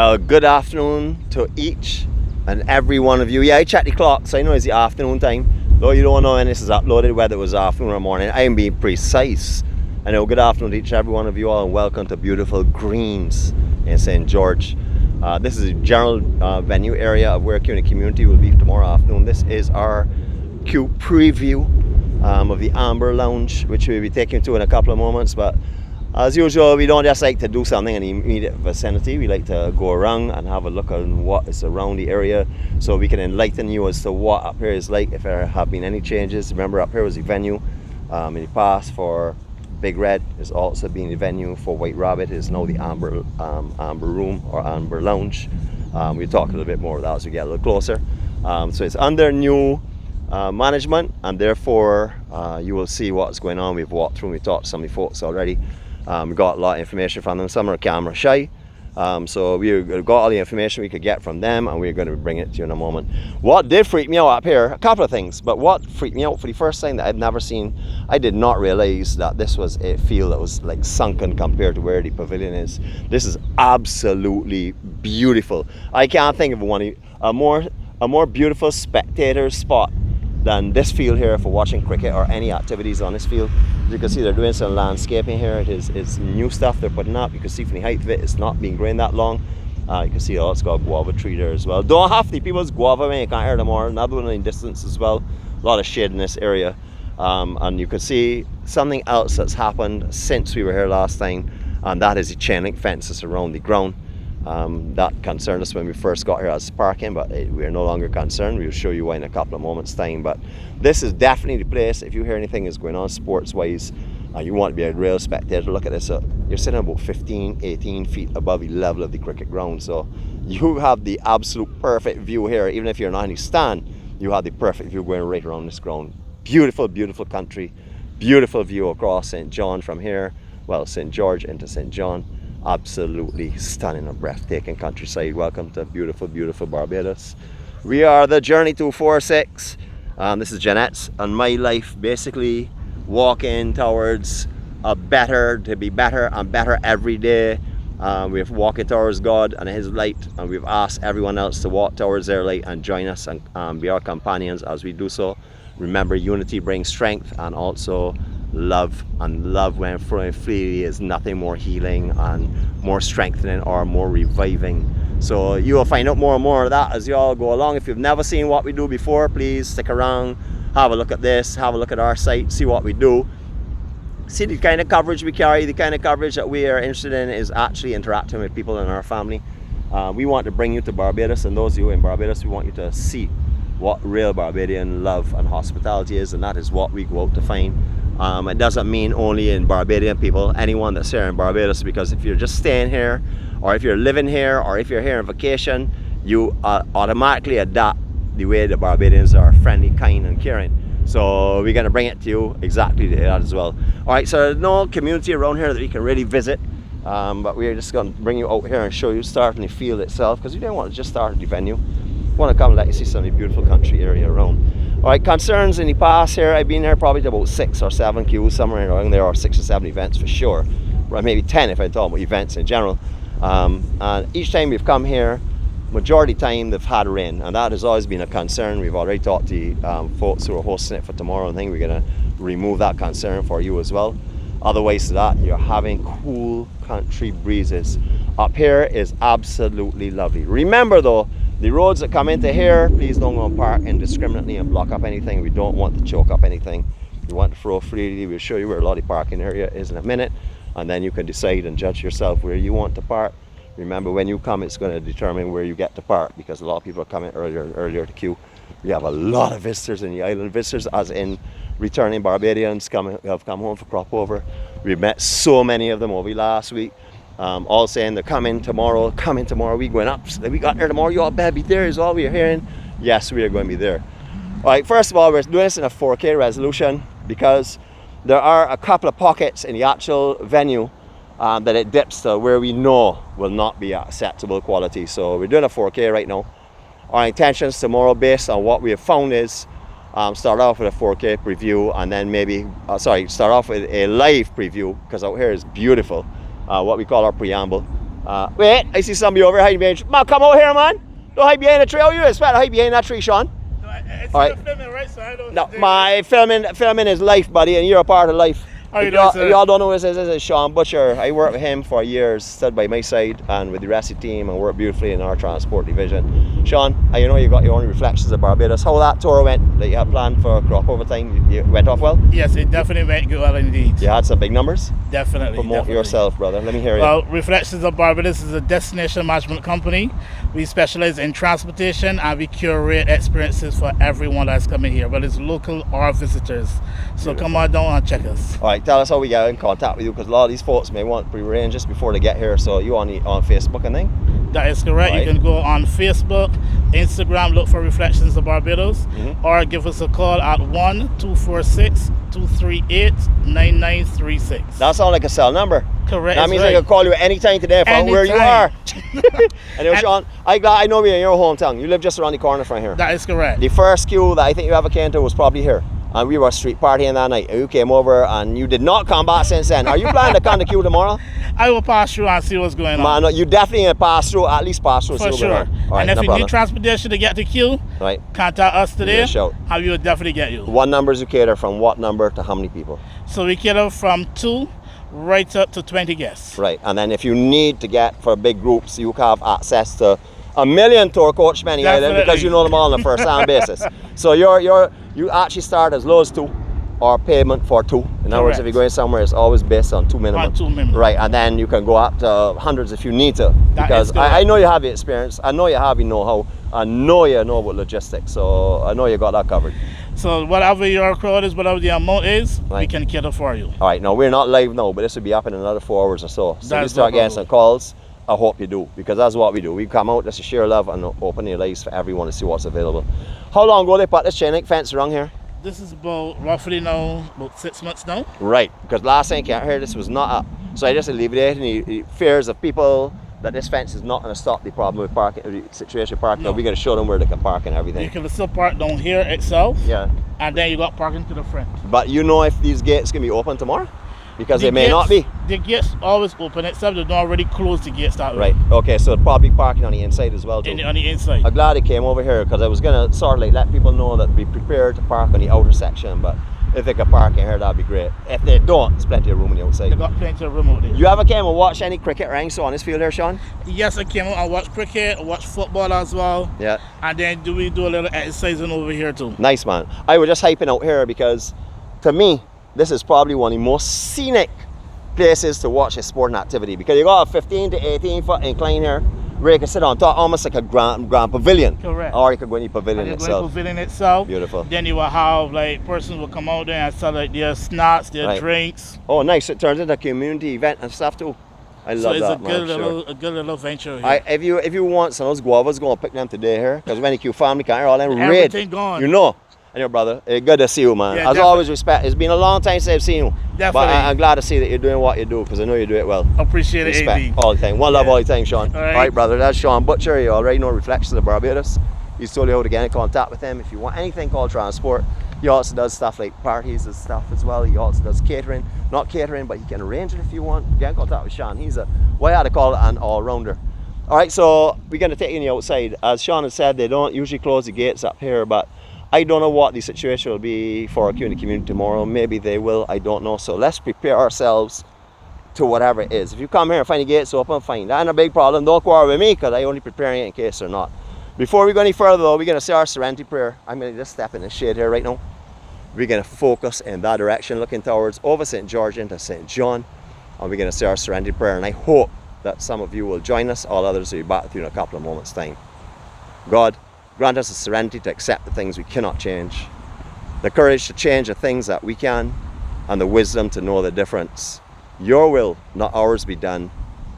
Well, good afternoon to each and every one of you. Yeah, I checked the clock, so I know it's the afternoon time. Though you don't know when this is uploaded, whether it was afternoon or morning, I am being precise. I know, good afternoon to each and every one of you all, and welcome to beautiful Greens in St. George. This is a general venue area of where QinTheCommunity will be tomorrow afternoon. This is our Q preview of the Amber Lounge, which we'll be taking to in a couple of moments. But as usual, we don't just like to do something in the immediate vicinity. We like to go around and have a look at what is around the area, so we can enlighten you as to what up here is like, if there have been any changes. Remember, up here was the venue in the past for Big Red. Is also being the venue for White Rabbit. It is now the Amber Room or Amber Lounge. We'll talk a little bit more of that as we get a little closer. So it's under new management, and therefore you will see what's going on. We've walked through, we talked to some of the folks already. We got a lot of information from them. Some are camera shy, so we got all the information we could get from them, and we're going to bring it to you in a moment. What did freak me out up here, a couple of things, but what freaked me out for the first time that I'd never seen, I did not realize that this was a field that was like sunken compared to where the pavilion is. This is absolutely beautiful. I can't think of a more beautiful spectator spot than this field here for watching cricket or any activities on this field. As you can see, they're doing some landscaping here. It's new stuff they're putting up. You can see from the height of it, it's not been growing that long. You can see, it's got a guava tree there as well. Don't have the people's guava, man, you can't hear them more. Another one in distance as well. A lot of shade in this area. And you can see something else that's happened since we were here last time, and that is the chain link fences around the ground. That concerned us when we first got here as parking, but we're no longer concerned. We'll show you why in a couple of moments time. But this is definitely the place. If you hear anything is going on sports wise, you want to be a real spectator, look at this. You're sitting about 15-18 feet above the level of the cricket ground, so you have the absolute perfect view here. Even if you're not in the stand, you have the perfect view going right around this ground. Beautiful, beautiful country, beautiful view across St. John from here, well, St. George into St. John. Absolutely stunning and breathtaking countryside. Welcome to beautiful, beautiful Barbados. We are the Journey 246. This is Jeanette's and my life, basically walking towards to be better and better every day. We're walking towards God and His light, and we've asked everyone else to walk towards their light and join us and be our companions as we do so. Remember, unity brings strength, and also love, and love when flowing freely is nothing more healing and more strengthening or more reviving. So you will find out more and more of that as you all go along. If you've never seen what we do before, please stick around, have a look at this, have a look at our site, see what we do, see the kind of coverage we carry. The kind of coverage that we are interested in is actually interacting with people in our family. We want to bring you to Barbados, and those of you in Barbados, we want you to see what real Barbadian love and hospitality is, and that is what we go out to find. It doesn't mean only in Barbadian people, anyone that's here in Barbados, because if you're just staying here, or if you're living here, or if you're here on vacation, you automatically adapt the way the Barbadians are friendly, kind and caring. So we're going to bring it to you exactly that as well. Alright, so there's no community around here that you can really visit, but we're just going to bring you out here and show you starting the field itself, because we don't want to just start at the venue. We want to come and let you see some of the beautiful country area around. Alright, concerns in the past here, I've been here probably to about 6 or 7 queues, somewhere around there, or 6 or 7 events for sure. Or maybe 10 if I talk about events in general. And each time we've come here, majority time they've had rain, and that has always been a concern. We've already talked to folks who are hosting it for tomorrow, and I think we're going to remove that concern for you as well. Otherwise to that, you're having cool country breezes. Up here is absolutely lovely. Remember though, the roads that come into here, please don't go and park indiscriminately and block up anything. We don't want to choke up anything. We want to flow freely. We'll show you where a lot of parking area is in a minute, and then you can decide and judge yourself where you want to park. Remember, when you come, it's going to determine where you get to park, because a lot of people are coming earlier and earlier to queue. We have a lot of visitors in the island, visitors as in returning Barbadians have come home for crop over. We've met so many of them over the last week. All saying they're coming tomorrow, we going up, we got there tomorrow, you all better be there is all we're hearing. Yes, we are going to be there. Alright, first of all, we're doing this in a 4K resolution because there are a couple of pockets in the actual venue that it dips to where we know will not be acceptable quality. So we're doing a 4K right now. Our intentions tomorrow, based on what we have found, is start off with a 4K preview, and then maybe, start off with a live preview, because out here is beautiful. What we call our preamble, Wait, I see somebody over here hiding behind. Man, come out here, man. Don't hide behind the tree. How you expect to hide behind that tree, Sean? No, it's All right. filming, right? So I don't. No, my filming is life, buddy, and you're a part of life. How you doing, sir? Y'all don't know this is Sean Butcher. I worked with him for years, stood by my side and with the rest of the team and worked beautifully in our transport division. Sean, I know you got your own reflections of Barbados. How that tour went that you had planned for crop over time? You went off well? Yes, it definitely went good well indeed. You had some big numbers? Definitely. Promote yourself, brother. Let me hear you. Well, Reflections of Barbados is a destination management company. We specialize in transportation and we curate experiences for everyone that's coming here, whether it's local or visitors. So come on down and check us. All right, tell us how we get in contact with you, because a lot of these folks may want pre-arrange just before they get here. So you on Facebook and thing? That is correct. Right. You can go on Facebook, Instagram, look for Reflections of Barbados, or give us a call at 1-246-238-9936. That sounds like a cell number. Correct. That means I can call you anytime today from where you are. And Sean, I know we're in your hometown. You live just around the corner from here. That is correct. The first queue that I think you ever came to was probably here. And we were street partying that night. You came over and you did not come back since then. Are you planning to come to queue tomorrow? I will pass through and see what's going on. Man, you definitely gonna pass through, at least pass through. For sure. All right, and if no you problem. need transportation to get to queue, Right. contact us today, Yeah, shout. and we will definitely get you. What numbers you cater from what number to how many people? So we cater from 2 right up to 20 guests. Right, and then if you need to get for big groups, you have access to 1 million tour coachmen in the island because you know them all on a first-hand basis. So you actually start as low as 2 or payment for 2. In other words, if you're going somewhere, it's always based on 2 minimum. On 2 minimum. Right, and then you can go up to hundreds if you need to. Because I know you have the experience, I know you have the know-how, I know you know about logistics, so I know you got that covered. So whatever your crowd is, whatever the amount is, we Right. can cater for you. All right, now we're not live now, but this will be up in another 4 hours or so. So you That's start no getting problem. some calls. I hope you do, because that's what we do. We come out just to share love and open your lives for everyone to see what's available. How long ago they put this chain link fence around here? This is about roughly now, about 6 months now. Right, because last time I can't hear this was not up. So I just alleviated any fears of people that this fence is not going to stop the problem with parking, the situation with parking. No. We're going to show them where they can park and You everything. can still park down here itself, Yeah, and then you got parking to the front. but you know if these gates can be open tomorrow? Because The they may not be. gates- The gates always open, except they don't already close the gates that way. Right, okay, so probably parking on the inside as well too. On the inside. I'm glad he came over here because I was going to sort of like let people know that be prepared to park on the outer section, but if they can park in here, that'd be great. If they don't, there's plenty of room on the They outside. got plenty of room out there. You ever came and watched any cricket ranks on this field here, Sean? Yes, I came out and watched cricket, watched football as well, Yeah. and then we do a little exercising over here too. Nice, man. I was just hyping out here because, to me, this is probably one of the most scenic places to watch a sporting activity, because you got a 15 to 18 foot incline here where you can sit on top, almost like a grand pavilion. Correct. Or you could go in the pavilion And the itself. pavilion itself. Beautiful. Then you will have like persons will come out there and sell like their snacks, their Right. drinks. Oh, nice. It turns into a community event and stuff too. I So love it's that, a good man. little Sure. a good little venture here. If you want some of those guavas, go and pick them today here, because when the Q family can hear all them red, Everything gone. you know. And your brother, good to see you, man. Yeah, As definitely. always, respect. It's been a long time since I've seen you. Definitely. But I'm glad to see that you're doing what you do, because I know you do it well. Appreciate it, Respect AD. all the time. One love Yeah. all the time, Sean. All All right. right, brother. That's Sean Butcher. You already know Reflections of Barbados. He's told you how to get in contact with him if you want anything called transport. He also does stuff like parties and stuff as well. He also does catering. Not catering, but he can arrange it if you want. Get in contact with Sean. He's what I had to call it, an all-rounder. All right, so we're going to take you on the outside. As Sean has said, they don't usually close the gates up here, but I don't know what the situation will be for our QinTheCommunity tomorrow. Maybe they will, I don't know. So let's prepare ourselves to whatever it is. If you come here and find the gates open, fine. That ain't a big problem. Don't quarrel with me, because I only preparing it in case they're not. Before we go any further though, we're going to say our serenity prayer. I'm going to just step in the shade here right now. We're going to focus in that direction, looking towards over St. George into St. John. And we're going to say our serenity prayer. And I hope that some of you will join us. All others will be back with you in a couple of moments' time. God, grant us the serenity to accept the things we cannot change, the courage to change the things that we can, and the wisdom to know the difference. Your will, not ours, be done.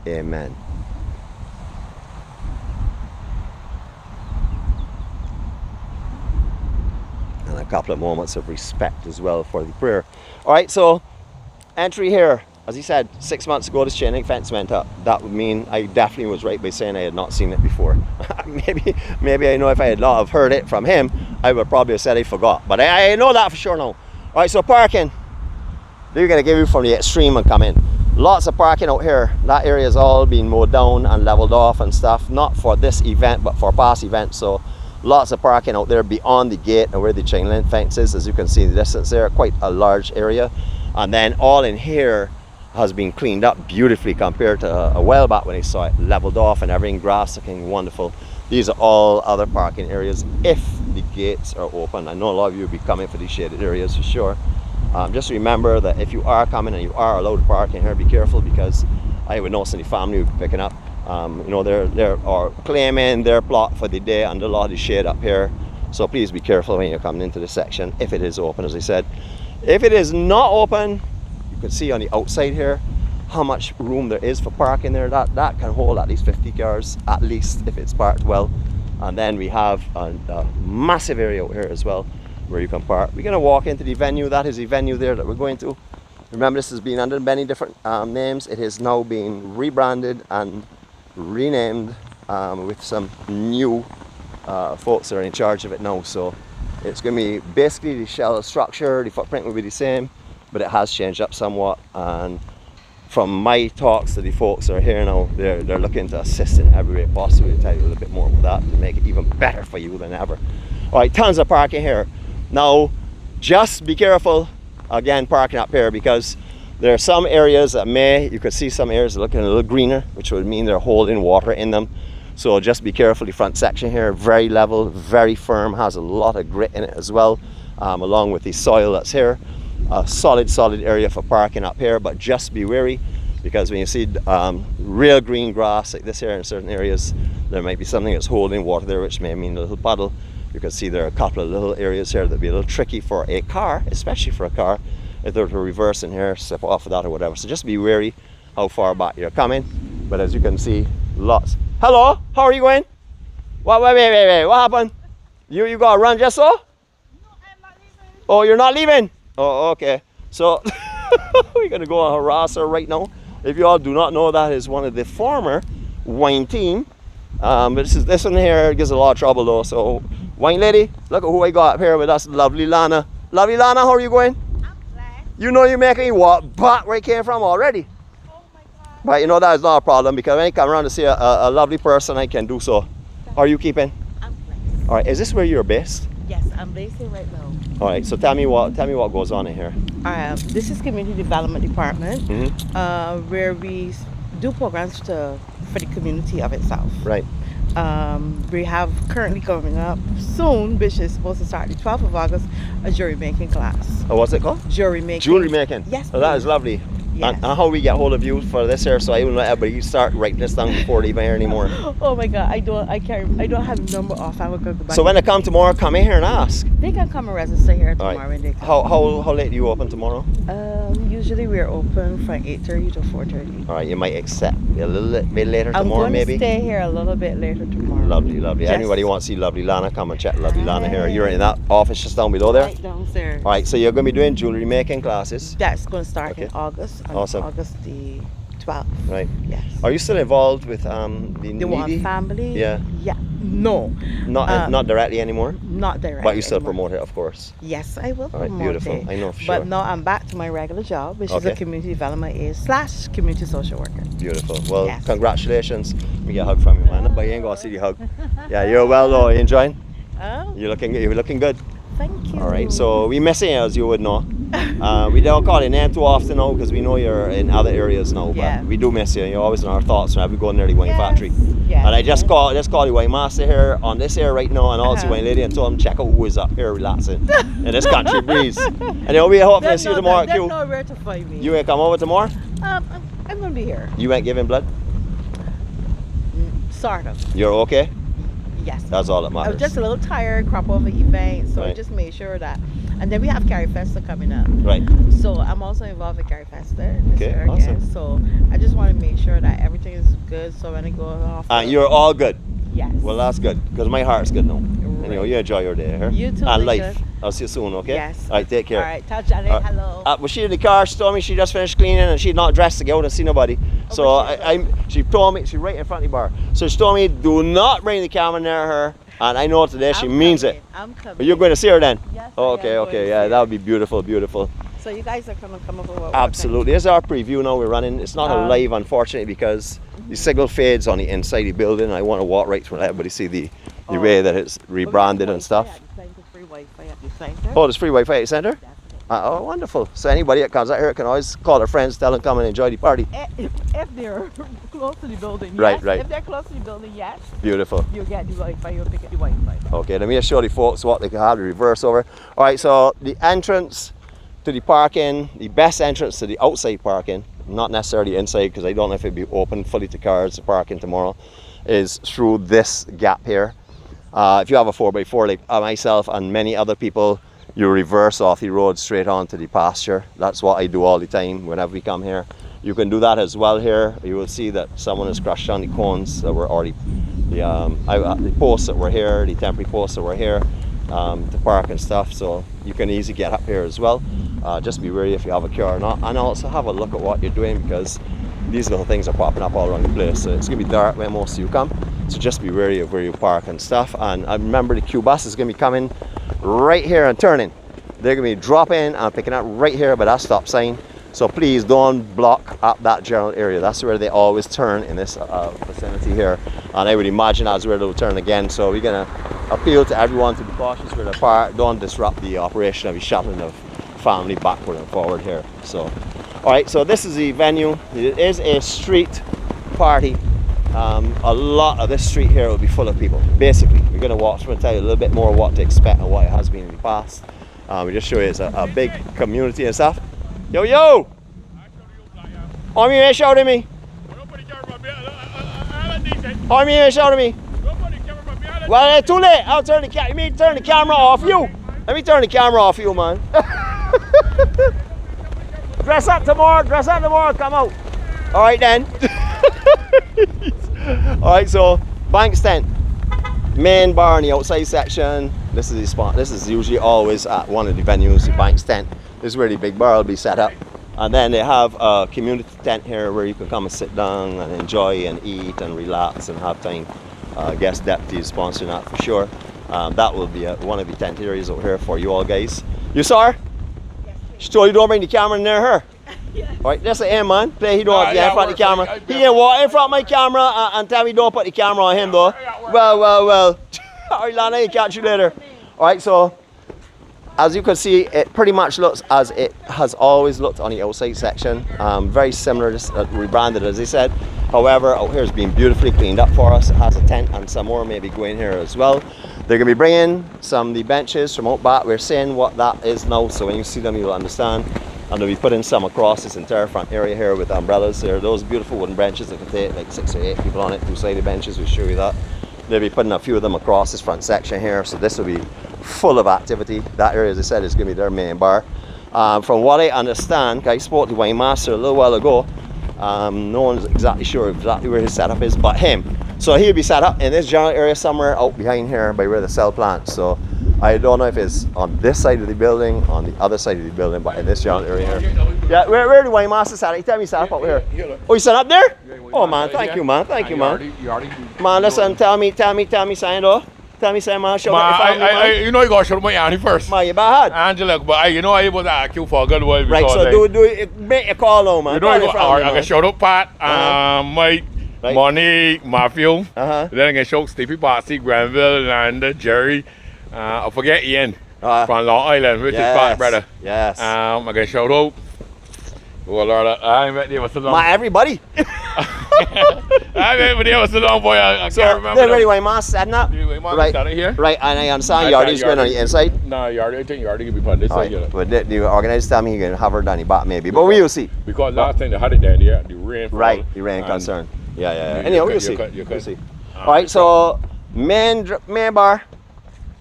Amen. And a couple of moments of respect as well for the prayer. All right, so entry here. As he said, 6 months ago, this chain link fence went up. That would mean I definitely was right by saying I had not seen it before. maybe I know if I had not have heard it from him, I would probably have said I forgot. But I know that for sure now. All right, so parking. They're going to give you from the extreme and come in. Lots of parking out here. That area has all been mowed down and leveled off and stuff, not for this event but for past events. So lots of parking out there beyond the gate and where the chain link fence is. As you can see in the distance there, quite a large area. And then all in here has been cleaned up beautifully compared to a while back when I saw it, leveled off and everything, grass looking wonderful. These are all other parking areas if the gates are open. I know a lot of you will be coming for these shaded areas for sure. Just remember that if you are coming and you are allowed to park in here, be careful, because I would know some of the family will be picking up. You know, they're claiming their plot for the day under a lot of the shade up here. So please be careful when you're coming into the section if it is open, as I said. If it is not open, you can see on the outside here how much room there is for parking there. That can hold at least 50 cars, at least, if it's parked well. And then we have a massive area out here as well where you can park. We're going to walk into the venue. That is the venue there that we're going to. Remember, this has been under many different names. It is now being rebranded and renamed with some new folks that are in charge of it now. So it's going to be basically the shell structure, the footprint will be the same, but it has changed up somewhat. And from my talks to the folks that are here now, they're looking to assist in every way possible. To tell you a little bit more about that to make it even better for you than ever. All right, tons of parking here. Now, just be careful, again, parking up here, because there are some areas that you could see some areas looking a little greener, which would mean they're holding water in them. So just be careful. The front section here, very level, very firm, has a lot of grit in it as well, along with the soil that's here. A solid area for parking up here, but just be wary, because when you see real green grass like this here in certain areas, there might be something that's holding water there, which may mean a little puddle. You can see there are a couple of little areas here that'd be a little tricky for a car, especially for a car, if they were to reverse in here, step off of that or whatever. So just be wary how far back you're coming. But as you can see, lots. Hello, how are you going? Wait, what happened? You gotta run just so? No, I'm not leaving. Oh, you're not leaving? Oh, okay. So we're gonna go and harass her right now. If you all do not know, that is one of the former wine team. But this one here gives a lot of trouble though. So wine lady, look at who I got up here with us, lovely Lana. Lovely Lana, how are you going? I'm glad. You know you're making me walk back where I came from already. Oh my God. But you know that is not a problem, because when I come around to see a lovely person, I can do so. How are you keeping? I'm blessed. All right, is this where you're based? Yes, I'm based here right now. All right, so tell me what goes on in here. This is Community Development Department, Mm-hmm. where we do programs for the community of itself. Right. We have currently coming up soon, which is supposed to start the 12th of August, a jury making class. Oh, what's it called? Jury making. Jewelry making. Yes. Oh, that is lovely. Yes. And how we get hold of you for this here, so I will let everybody start writing this down before they even hear anymore. Oh my God, I don't have the number off. I will go back. So when they come tomorrow, come in here and ask. They can come and register here All tomorrow right. when they come. How late do you open tomorrow? Usually we're open from 8:30 to 4:30. All right, you might accept a little bit later I'm tomorrow, going maybe. to stay here a little bit later tomorrow. Lovely. Yes. Anybody wants to see lovely Lana, come and check lovely Lana here. You're in that office just down below there. Right downstairs. All right, so you're going to be doing jewelry making classes. That's going to start Okay. in August. On Awesome. August the 12th. Right. Yes. Are you still involved with the The one needy? family? Yeah. Yeah. No. Not directly anymore. Not directly. But you still anymore. promote it, of course. Yes, I will All right, promote beautiful. it. I know for sure. But now I'm back to my regular job, which is Okay. a community development aide / community social worker. Beautiful. Well, Yes. congratulations. Let me get a hug from you, man. But you ain't gonna see the hug. Yeah, you're well though. You enjoying? Oh, You're looking good. thank you. All right. So we missing you, as you would know. We don't call your name too often now because we know you're in other areas now. Yeah. But we do miss you. You're always in our thoughts whenever we go near the wine factory. Yes. And I just called the wine master here on this here right now, and also wine lady, and told him check out who is up here relaxing in this country breeze. And they'll be hoping to see you tomorrow at They Q. know where to find me. You ain't come over tomorrow? I'm going to be here. You ain't giving blood? Sort of. You're okay? Yes. That's all that I matters. was just a little tired, crop over event, so I Right. just made sure that. And then we have Carrie Festa coming up. Right. So I'm also involved with Carrie Festa this Okay, year awesome. again. So I just want to make sure that everything is good. So when I go off. You're all good. Yes. Well, that's good, because my heart's good now. Right. Anyway, you enjoy your day here. You too, And Lincoln. life. I'll see you soon, okay? Yes. All right, take care. All right. Tell Janet All right. hello. Was she in the car? She told me she just finished cleaning and she's not dressed to go out and see nobody. So was she? she told me, she's right in front of the bar. So she told me, do not bring the camera near her. And I know today she I'm means coming. it. I'm coming. But you're going to see her then? Yes. Oh, I okay, am okay. going Yeah, to that would be beautiful, beautiful. So you guys are gonna come up with what? Absolutely. This is our preview now we're running. It's not a live, unfortunately, because the signal fades on the inside of the building. I want to walk right through and let everybody see the way that it's rebranded and stuff. Free Wi-Fi at the center. Oh, there's free Wi-Fi at the center? Oh, wonderful. So anybody that comes out here can always call their friends, tell them come and enjoy the party. If they're close to the building, yes. Right, right. If they're close to the building, yes. Beautiful. You get the Wi-Fi, you'll pick up the Wi-Fi. Okay, let me just show the folks what they can have the reverse over. All right, so the entrance to the parking, the best entrance to the outside parking, not necessarily inside because I don't know if it'll be open fully to cars, to parking tomorrow, is through this gap here. If you have a 4x4 like myself and many other people, you reverse off the road straight onto the pasture. That's what I do all the time whenever we come here. You can do that as well here. You will see that someone has crushed down the cones that were already, the posts that were here, the temporary posts that were here to park and stuff. So you can easily get up here as well. Just be wary if you have a car or not. And also have a look at what you're doing because these little things are popping up all around the place. So it's going to be dark when most of you come. So just be wary of where you park and stuff. And I remember the Q bus is going to be coming right here and turning. They're going to be dropping and picking up right here by that stop sign. So please don't block up that general area. That's where they always turn in this vicinity here. And I would imagine that's where they'll turn again. So we're going to appeal to everyone to be cautious where they park. Don't disrupt the operation of the shuttling of family backward and forward here. So, all right, so this is the venue. It is a street party. A lot of this street here will be full of people. Basically, we're going to walk through and tell you a little bit more what to expect and what it has been in the past. We just show you it's a big community and stuff. Yo, yo! How many minutes shouting me? How many minutes shouting me? Well, it's too late. I'll turn the camera. You mean turn the camera off you? Let me turn the camera off you, man. Dress up tomorrow, come out. All right then. All right, so Banks tent, main bar in the outside section. This is the spot. This is usually always at one of the venues, the Banks tent. This is where the big bar will be set up. And then they have a community tent here where you can come and sit down and enjoy and eat and relax and have time. Guest deputy is sponsoring that for sure. That will be one of the tent areas over here for you all guys. You saw her? Yes, she told you don't bring the camera near her. Yes. All right, that's him, man. Play, he don't have to get in front of the camera. He ain't walk in front of my camera and tell me don't put the camera on him though. Well. All right, Lana, I'll catch you later. All right, so as you can see, it pretty much looks as it has always looked on the outside section. Very similar, just rebranded as they said. However, out here has been beautifully cleaned up for us. It has a tent and some more maybe going here as well. They're going to be bringing some of the benches from out back. We're saying what that is now, so when you see them, you'll understand. And they'll be putting some across this entire front area here with umbrellas. There are those beautiful wooden benches that can take like 6 or 8 people on it, two-sided benches, we'll show you that. They'll be putting a few of them across this front section here, so this will be full of activity. That area, as I said, is going to be their main bar. From what I understand, I spoke to Wine Master a little while ago. No one's exactly sure exactly where his setup is, but him. So he'll be set up in this general area somewhere out behind here by where they sell plants. So I don't know if it's on this side of the building, on the other side of the building, but in this general area here. Yeah, where the Wine Master set up? He tell me he set up over here. Oh, you set up there? Oh man, thank you, man. Thank you, man. Man, listen, tell me, sign though. Tell me, say, man, show me the family, man. You know you gotta show my auntie first. Man, you bad. Angela, but you know I was at you for a good while. Right, so make a call now, man. You know I can shout out Pat, Mike, Money, Matthew. Then I can shout Stevie Patsy, Granville, Landa, Jerry. I forget Ian from Long Island, which is Pat, brother. Yes. I can shout out. Well, Lord, I met you so long. My everybody. I met you so long, boy. I can't remember. They're ready, Wine Master setting up. Right here. Right, and I understand Yardy's going on the inside. No, Yardy, I think Yardy can be put on this side. Right. But the organizers tell me he can have her down the back maybe, but we'll see. Because last time they had it down there, the rain. Right, the rain concern. Yeah. Anyway, we'll see. All right, so main bar.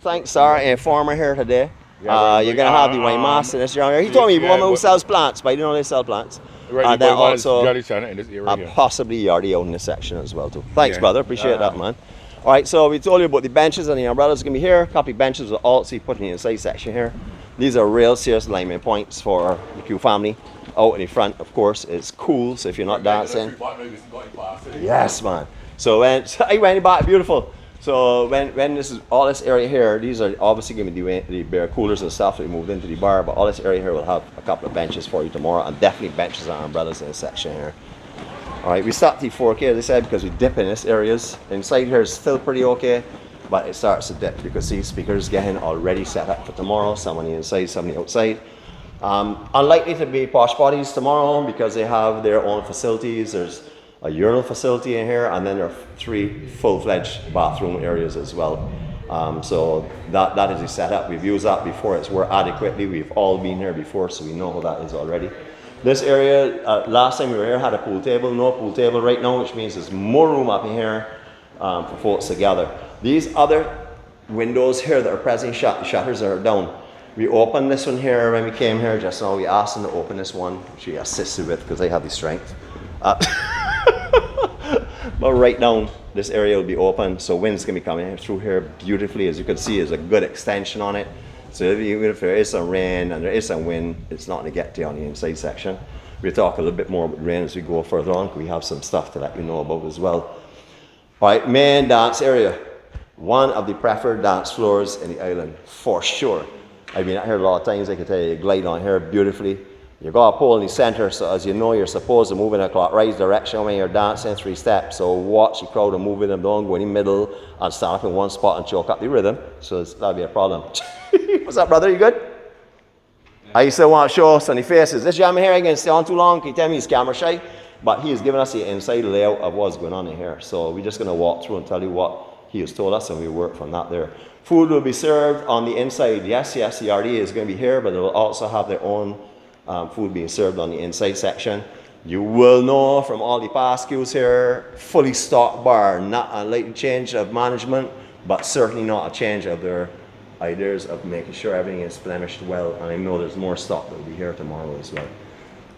Thanks, Sarah, informer here today. You're gonna have the Wine Master in this area. He told me one who sells plants, but I didn't know they sell plants. Right, and then also in this area possibly Yardy out in this section as well too. Thanks, brother. Appreciate that, man. All right, so we told you about the benches and the umbrellas gonna be here. Copy benches will also put in the inside section here. These are real serious alignment points for the Q family. Out in the front, of course, is cool. So if you're not dancing, yes, man. So I went back, beautiful. So when this is all this area here, these are obviously going to be the beer coolers and stuff that we moved into the bar, but all this area here will have a couple of benches for you tomorrow, and definitely benches and umbrellas in this section here. All right, we stopped the 4K, as I said, because we dip in this areas. Inside here is still pretty okay, but it starts to dip. You can see speakers getting already set up for tomorrow, some on the inside, some on the outside. Unlikely to be posh bodies tomorrow because they have their own facilities. There's a urinal facility in here, and then there are 3 full-fledged bathroom areas as well. So that is the setup. We've used that before. It's worked adequately. We've all been here before, so we know how that is already. This area, last time we were here, had a pool table. No pool table right now, which means there's more room up in here for folks to gather. These other windows here that are presently shut, the shutters are down. We opened this one here when we came here just now. We asked them to open this one, which we assisted with because they have the strength. But right now, this area will be open, so wind's going to be coming through here beautifully. As you can see, there's a good extension on it. So even if there is some rain and there is some wind, it's not going to get to you on the inside section. We'll talk a little bit more about rain as we go further on. We have some stuff to let you know about as well. All right, main dance area. One of the preferred dance floors in the island, for sure. I've been out here a lot of times. I can tell you glide on here beautifully. You've got a pole in the center, so as you know, you're supposed to move in a clockwise direction when you're dancing 3 steps. So watch the crowd and move in them, don't go in the middle and stand up in one spot and choke up the rhythm. So that'll be a problem. What's up, brother? You good? I still want to show sunny faces. This gentleman here, again, stay on too long. He tell me he's camera shy, but he has given us the inside layout of what's going on in here. So we're just going to walk through and tell you what he has told us, and we work from that there. Food will be served on the inside. Yes, the RD is going to be here, but they will also have their own food being served on the inside section. You will know from all the past queues here, fully stocked bar, not a late change of management, but certainly not a change of their ideas of making sure everything is blemished well. And I know there's more stock that will be here tomorrow as well.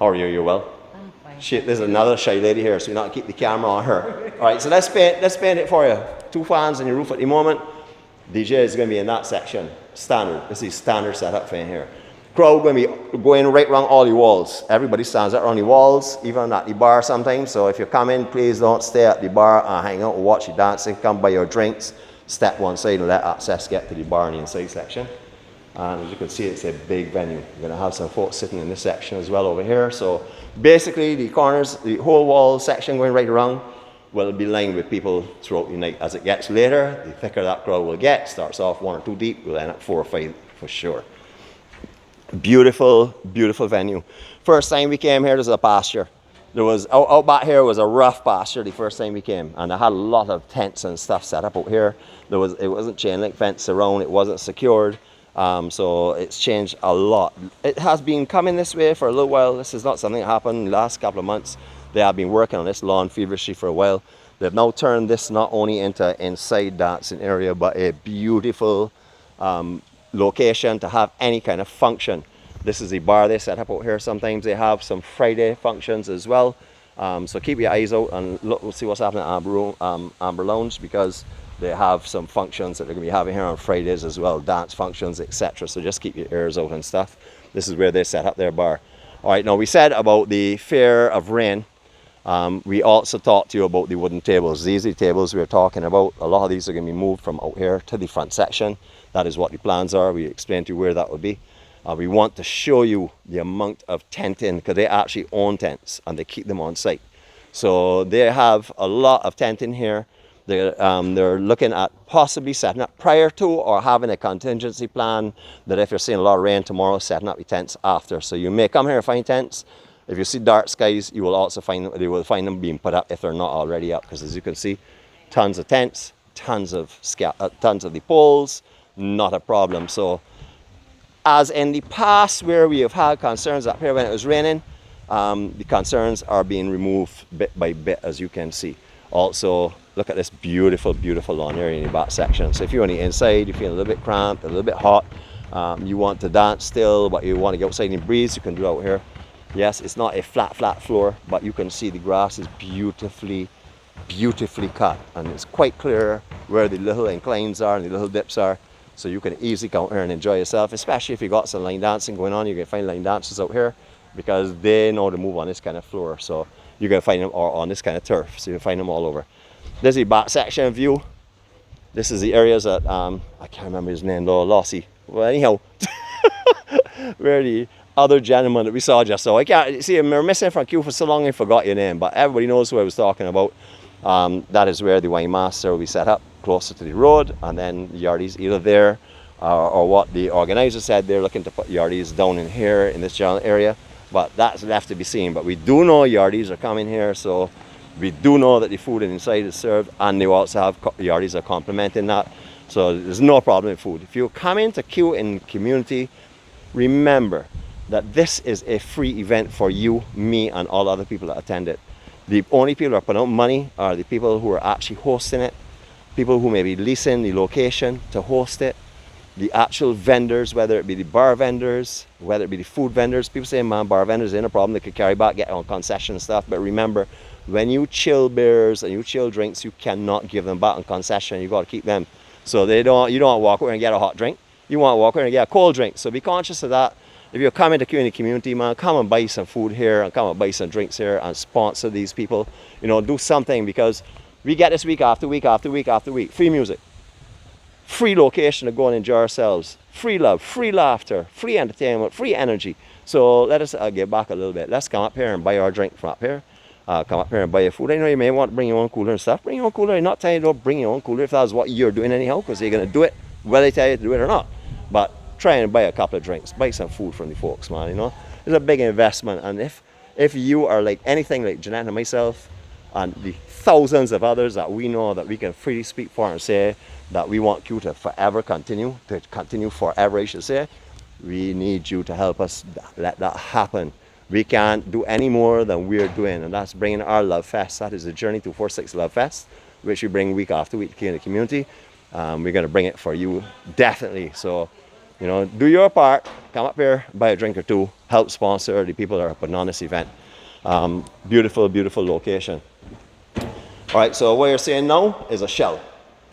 How are you? You're well? I'm fine. Shit, there's another shy lady here, so you not keep the camera on her. All right, so let's paint it for you. 2 fans on your roof at the moment. DJ is going to be in that section. Standard. This is standard setup for in here. Crowd going to be going right around all the walls. Everybody stands out around the walls, even at the bar sometimes. So if you come in, please don't stay at the bar and hang out and watch the dancing. Come buy your drinks, step one side and let access get to the bar in the inside section. And as you can see, it's a big venue. You're going to have some folks sitting in this section as well over here. So basically the corners, the whole wall section going right around will be lined with people throughout the night. As it gets later, the thicker that crowd will get. Starts off 1 or 2 deep, will end up 4 or 5 for sure. Beautiful, beautiful venue. First time we came here, there was a pasture. There was, out back here was a rough pasture the first time we came. And I had a lot of tents and stuff set up out here. It wasn't chain link fence around, it wasn't secured. So it's changed a lot. It has been coming this way for a little while. This is not something that happened in the last couple of months. They have been working on this lawn feverishly for a while. They've now turned this not only into inside dancing area, but a beautiful location to have any kind of function. This is the bar they set up out here. Sometimes they have some Friday functions as well. So keep your eyes out and look, we'll see what's happening at Amber Lounge, because they have some functions that they're going to be having here on Fridays as well, dance functions, etc. So just keep your ears out and stuff. This is where they set up their bar. All right, now we said about the fear of rain. We also talked to you about the wooden tables. These are the tables we were talking about. A lot of these are going to be moved from out here to the front section. That is what the plans are. We explained to you where that will be. We want to show you the amount of tenting, because they actually own tents and they keep them on site. So they have a lot of tenting here. They're looking at possibly setting up prior to, or having a contingency plan that if you're seeing a lot of rain tomorrow, setting up your tents after. So you may come here and find tents. If you see dark skies, you will also find them being put up if they're not already up, because as you can see, tons of tents, tons of the poles, not a problem. So as in the past where we have had concerns up here when it was raining, the concerns are being removed bit by bit, as you can see. Also, look at this beautiful, beautiful lawn area in the back section. So if you're on the inside, you're feeling a little bit cramped, a little bit hot, you want to dance still, but you want to get outside and breeze, you can do it out here. Yes, it's not a flat floor, but you can see the grass is beautifully, beautifully cut. And it's quite clear where the little inclines are and the little dips are. So you can easily come out here and enjoy yourself, especially if you got some line dancing going on. You can find line dancers out here because they know to move on this kind of floor. So you're going to find them on this kind of turf. So you can find them all over. There's the back section view. This is the areas that, I can't remember his name though, Lossie. Well, anyhow, where the other gentleman that we saw just so. I can't, see, we're missing from Q for so long I forgot your name, but everybody knows who I was talking about. That is where the wine master will be set up, closer to the road, and then yardies either there, or what the organizer said, they're looking to put yardies down in here, in this general area, but that's left to be seen. But we do know yardies are coming here, so we do know that the food inside is served, and they also have yardies are complementing that. So there's no problem with food. If you come into Q in community, remember that this is a free event for you, me, and all other people that attend it. The only people that are putting out money are the people who are actually hosting it, people who may be leasing the location to host it, the actual vendors, whether it be the bar vendors, whether it be the food vendors. People say, man, bar vendors ain't a problem, they could carry back, get on concession and stuff. But remember, when you chill beers and you chill drinks, you cannot give them back on concession. You got to keep them. So you don't walk over and get a hot drink. You want to walk over and get a cold drink. So be conscious of that. If you're coming to QinTheCommunity, man, come and buy some food here and come and buy some drinks here and sponsor these people. You know, do something, because we get this week after week after week after week. Free music, free location to go and enjoy ourselves, free love, free laughter, free entertainment, free energy. So let us give back a little bit. Let's come up here and buy our drink from up here. Come up here and buy your food. I know you may want to bring your own cooler and stuff. Bring your own cooler. I'm not telling you don't bring your own cooler if that's what you're doing anyhow, because you're going to do it whether they tell you to do it or not. But try and buy a couple of drinks. Buy some food from the folks, man, you know. It's a big investment. And if you are like anything like Jeanette and myself and the thousands of others that we know that we can freely speak for and say that we want Q to forever continue forever, I should say, we need you to help us let that happen. We can't do any more than we're doing, and that's bringing our Love Fest. That is the Journey 246 Love Fest, which we bring week after week here in the community. We're going to bring it for you, definitely. So, you know, do your part. Come up here, buy a drink or two, help sponsor the people that are putting on this event. Beautiful, beautiful location. All right, so what you're seeing now is a shell.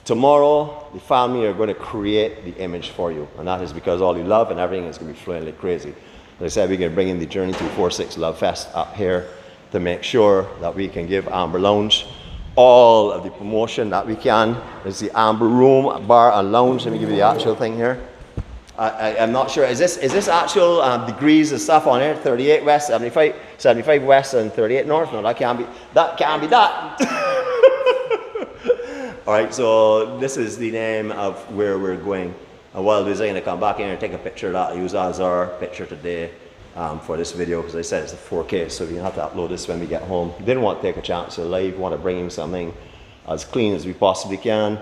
Tomorrow, the family are going to create the image for you, and that is because all the love and everything is going to be flowing like crazy. As I said, we're going to bring in the Journey 246 Love Fest up here to make sure that we can give Amber Lounge all of the promotion that we can. There's the Amber Room, Bar and Lounge. Let me give you the actual thing here. I'm not sure. Is this actual degrees and stuff on here? 38 West, 75 West, and 38 North? No, that can't be that. All right, so this is the name of where we're going. And while we're going to come back in and take a picture of that, I use that as our picture today for this video, because I said it's a 4K, so we have to upload this when we get home. Didn't want to take a chance of live, want to bring him something as clean as we possibly can.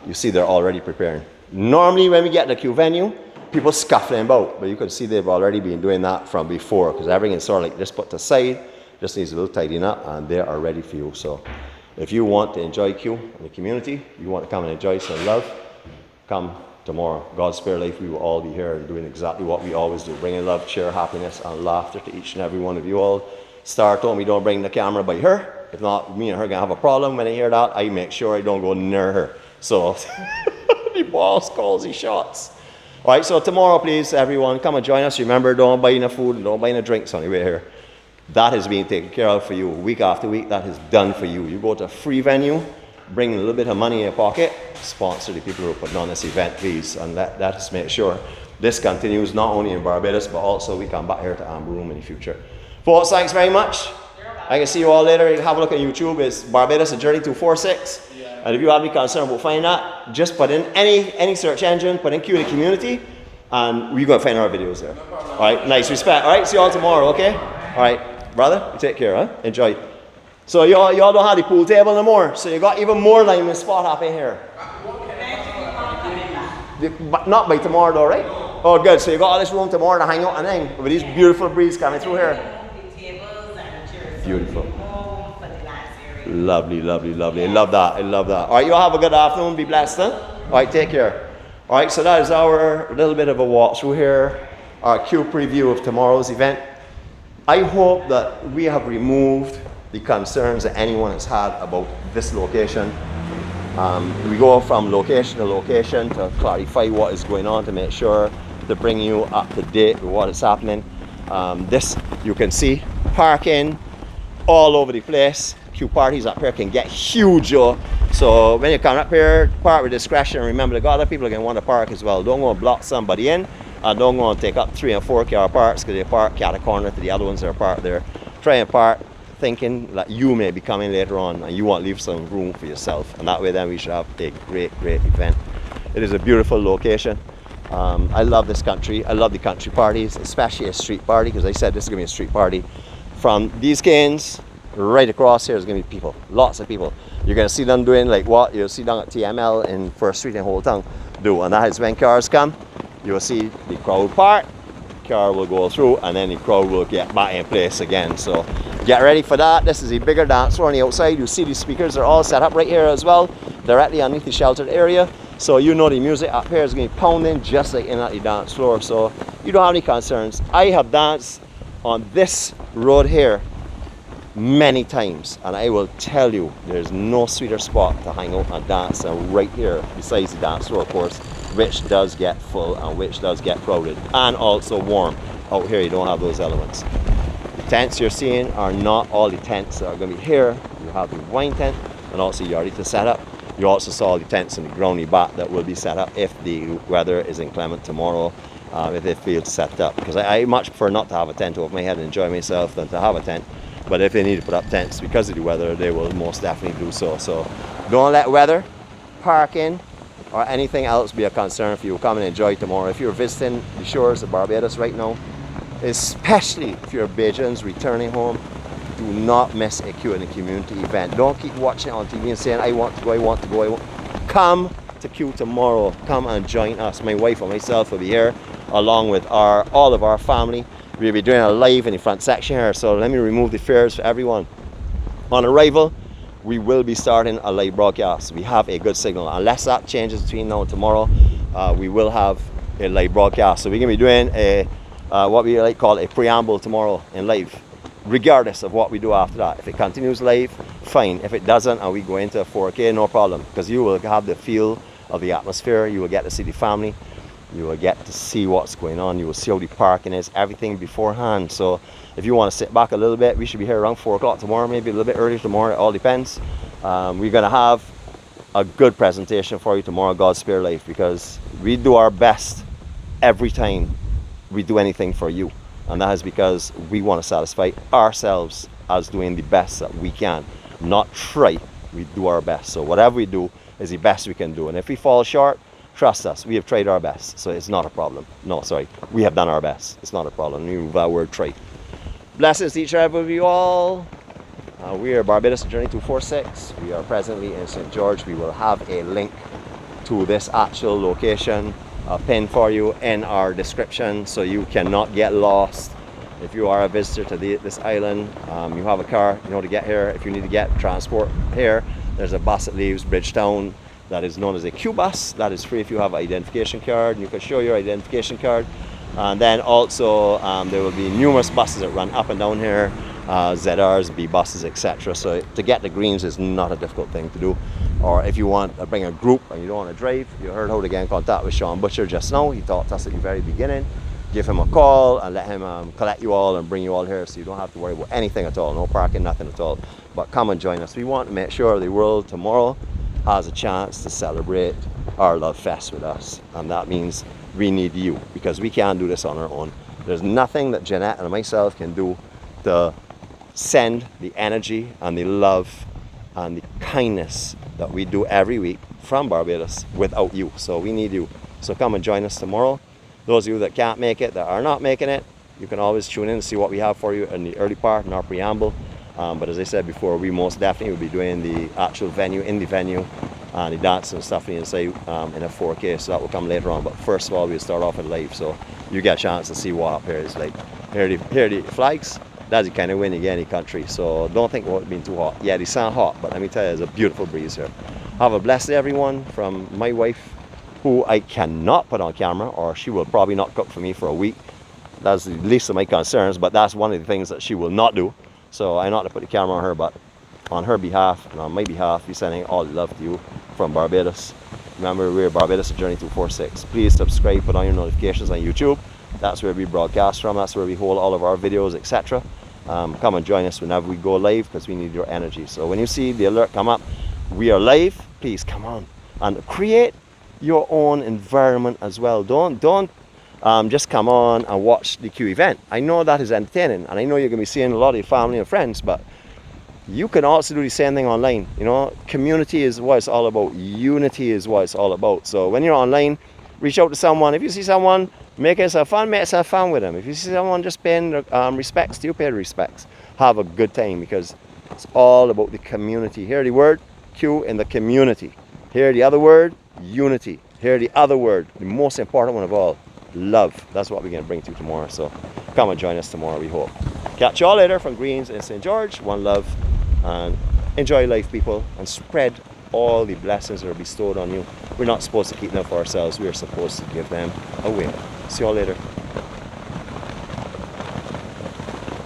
You see they're already preparing. Normally when we get to the Q venue, people scuffling about, but you can see they've already been doing that from before, because everything is sort of like just put aside, just needs a little tidying up, and they are ready for you. So if you want to enjoy Q in the community, you want to come and enjoy some love, come tomorrow. God's spare life, we will all be here doing exactly what we always do, bringing love, cheer, happiness, and laughter to each and every one of you all. Star told me don't bring the camera by her. If not, me and her are going to have a problem. When I hear that, I make sure I don't go near her. So the boss calls the shots. All right, so tomorrow, please, everyone, come and join us. Remember, don't buy no food, don't buy no drinks on the way here. That is being taken care of for you week after week. That is done for you. You go to a free venue, bring a little bit of money in your pocket, sponsor the people who are putting on this event, please, and let us make sure this continues not only in Barbados, but also we come back here to Amber Room in the future. Folks, thanks very much. I can see you all later. You can have a look on YouTube. It's Barbados, a Journey 246. And if you have any concern about finding that, just put in any search engine, put in QinTheCommunity, and we're going to find our videos there. All right, nice respect. All right, see you all tomorrow, okay? All right, brother, you take care, huh? Enjoy. So y'all don't have the pool table no more, so you got even more lime spot up in here. But not by tomorrow though, right? Oh good, so you got all this room tomorrow to hang out and hang with these beautiful breeze coming through here. Beautiful. Lovely, lovely, lovely. I love that, I love that. All right, you all have a good afternoon, be blessed, huh? All right, take care. All right, so that is our little bit of a walkthrough here, our Q preview of tomorrow's event. I hope that we have removed the concerns that anyone has had about this location. We go from location to location to clarify what is going on, to make sure to bring you up to date with what is happening. This, you can see, parking all over the place. queue parties up here can get huge, yo. So when you come up here, park with discretion. Remember, the other people are gonna want to park as well. Don't go and block somebody in, and don't go and take up 3 and 4 car parks because they park cat a corner to the other ones that are parked there. Try and park thinking that you may be coming later on and you want to leave some room for yourself, and that way then we should have a great event. It is a beautiful location. I love this country. I love the country parties, especially a street party, because I said this is going to be a street party. From these canes right across here is going to be people, lots of people. You're going to see them doing like what you'll see down at TML in First Street in Old Town do, and that is when cars come, you'll see the crowd part, car will go through, and then the crowd will get back in place again. So get ready for that. This is a bigger dance floor on the outside. You see the speakers are all set up right here as well, directly underneath the sheltered area. So you know the music up here is going to be pounding just like in at the dance floor. So you don't have any concerns. I have danced on this road here many times, and I will tell you there's no sweeter spot to hang out and dance than right here, besides the dance floor, of course, which does get full and which does get crowded and also warm. Out here you don't have those elements. The tents you're seeing are not all the tents that are going to be here. You have the wine tent, and also you already to set up. You also saw the tents in the groundy back that will be set up if the weather is inclement tomorrow, if it feels set up. Because I much prefer not to have a tent over my head and enjoy myself than to have a tent. But if they need to put up tents because of the weather, they will most definitely do so. So don't let weather, parking, or anything else be a concern for you. Come and enjoy tomorrow. If you're visiting the shores of Barbados right now, especially if you're Bajans returning home, do not miss a QinTheCommunity event. Don't keep watching it on TV and saying, I want to go, I want to go, I want. Come to Q tomorrow. Come and join us. My wife and myself will be here along with all of our family. We'll be doing a live in the front section here. So let me remove the fares for everyone. On arrival, we will be starting a live broadcast. We have a good signal. Unless that changes between now and tomorrow, we will have a live broadcast. So we're going to be doing a what we like call a preamble tomorrow in live, regardless of what we do after that. If it continues live, fine. If it doesn't and we go into 4K, no problem, because you will have the feel of the atmosphere. You will get to see the family. You will get to see what's going on. You will see how the parking is, everything beforehand. So if you want to sit back a little bit, we should be here around 4 o'clock tomorrow, maybe a little bit earlier tomorrow. It all depends. We're going to have a good presentation for you tomorrow, God's Spare Life, because we do our best every time we do anything for you. And that is because we want to satisfy ourselves as doing the best that we can. Not try, we do our best. So whatever we do is the best we can do. And if we fall short, trust us, we have tried our best. So it's not a problem. No, sorry, we have done our best. It's not a problem. We move that word try. Blessings to each and every one of you all. We are Barbados Journey 246. We are presently in St. George. We will have a link to this actual location pin for you in our description, so you cannot get lost. If you are a visitor to this island, you have a car, you know to get here. If you need to get transport here, there's a bus that leaves Bridgetown that is known as a Q bus. That is free if you have an identification card. You can show your identification card. And then also there will be numerous buses that run up and down here, ZRs, B buses, etc. So to get the greens is not a difficult thing to do. Or if you want to bring a group and you don't want to drive, you heard how to get in contact with Sean Butcher just now. He talked to us at the very beginning. Give him a call and let him collect you all and bring you all here, so you don't have to worry about anything at all. No parking, nothing at all. But come and join us. We want to make sure the world tomorrow has a chance to celebrate our Love Fest with us. And that means we need you, because we can't do this on our own. There's nothing that Jeanette and myself can do to send the energy and the love and the kindness that we do every week from Barbados without you. So we need you. So come and join us tomorrow. Those of you that can't make it, that are not making it, you can always tune in and see what we have for you in the early part, in our preamble. But as I said before, we most definitely will be doing the actual venue, in the venue, and the dance and stuff inside in a 4K, so that will come later on. But first of all, we'll start off with live, so you get a chance to see what up here is like. Here are the flags. That's the kind of wind you get in the country, so don't think about it being too hot. Yeah, they sound hot, but let me tell you, there's a beautiful breeze here. Have a blessed day, everyone, from my wife, who I cannot put on camera, or she will probably not cook for me for a week. That's the least of my concerns, but that's one of the things that she will not do. So I not to put the camera on her, but on her behalf and on my behalf, we're sending all the love to you from Barbados. Remember, we're Barbados Journey 246. Please subscribe, put on your notifications on YouTube. That's where we broadcast from. That's where we hold all of our videos, etc. Come and join us whenever we go live, because we need your energy. So when you see the alert come up, we are live, please come on and create your own environment as well. Don't just come on and watch the Q event. I know that is entertaining, and I know you're going to be seeing a lot of your family and friends, but you can also do the same thing online. You know, community is what it's all about. Unity is what it's all about. So when you're online, reach out to someone. If you see someone, make yourself fun with them. If you see someone just paying respects to you, pay the respects. Have a good time, because it's all about the community. Hear the word Q in the community. Hear the other word, unity. Hear the other word, the most important one of all, love. That's what we're going to bring to you tomorrow. So come and join us tomorrow, we hope. Catch you all later from Greens in St. George. One love, and enjoy life, people, and spread all the blessings that are bestowed on you. We're not supposed to keep them for ourselves. We are supposed to give them away. See you all later.